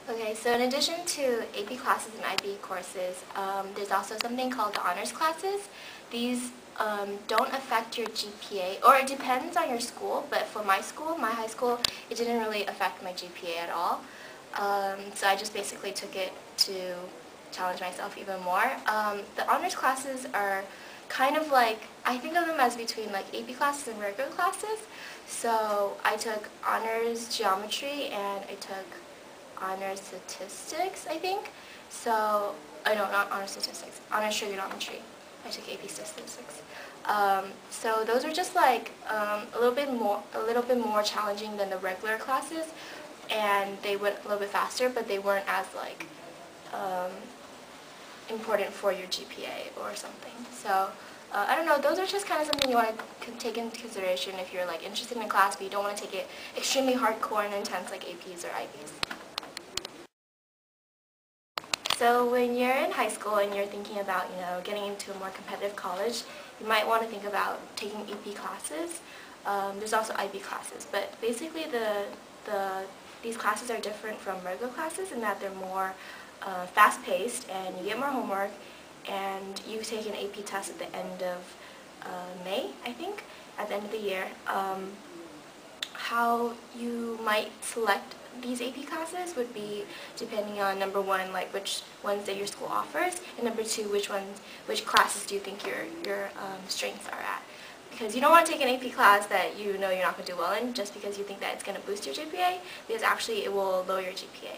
Okay, so in addition to AP classes and IB courses, there's also something called the honors classes. These don't affect your GPA, or it depends on your school, but for my school, my high school, it didn't really affect my GPA at all. So I just basically took it to challenge myself even more. The honors classes are kind of like, I think of them as between like AP classes and regular classes. So I took honors geometry and I took honors statistics, I think. So, I know, not honors statistics, honors trigonometry. I took AP statistics. So those are just like a little bit more challenging than the regular classes, and they went a little bit faster, but they weren't as like um, important for your GPA or something. So I don't know, those are just kind of something you want to take into consideration if you're like interested in a class, but you don't want to take it extremely hardcore and intense like APs or IBs. So when you're in high school and you're thinking about, getting into a more competitive college, you might want to think about taking AP classes. There's also IB classes, but basically these classes are different from regular classes in that they're more fast-paced and you get more homework, and you take an AP test at the end of May, I think, at the end of the year. How you might select these AP classes would be depending on number one, like which ones that your school offers, and number two, which classes do you think your strengths are at. Because you don't want to take an AP class that you know you're not going to do well in just because you think that it's going to boost your GPA, because actually it will lower your GPA.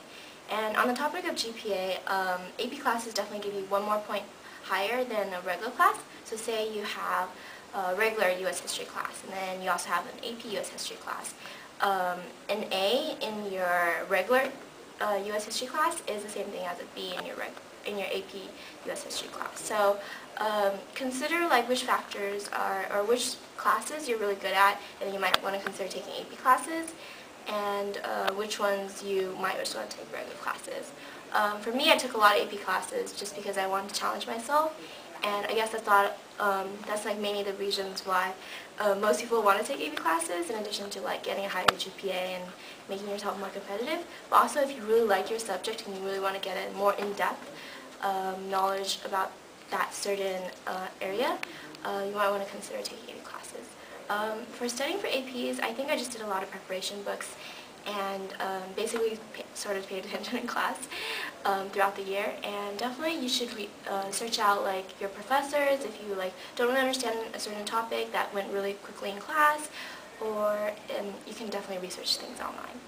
And on the topic of GPA, AP classes definitely give you one more point higher than a regular class. So say you have a regular U.S. history class, and then you also have an AP U.S. history class. An A in your regular U.S. history class is the same thing as a B in your AP U.S. history class. So consider like which factors or which classes you're really good at, and then you might want to consider taking AP classes, and which ones you might just want to take regular classes. For me, I took a lot of AP classes just because I wanted to challenge myself, and I guess that's like mainly the reasons why most people want to take AP classes, in addition to like getting a higher GPA and making yourself more competitive. But also, if you really like your subject and you really want to get a more in-depth knowledge about that certain area, you might want to consider taking AP classes. For studying for APs, I think I just did a lot of preparation books and basically sort of paid attention in class throughout the year. And definitely you should search out like your professors if you like don't really understand a certain topic that went really quickly in class, or you can definitely research things online.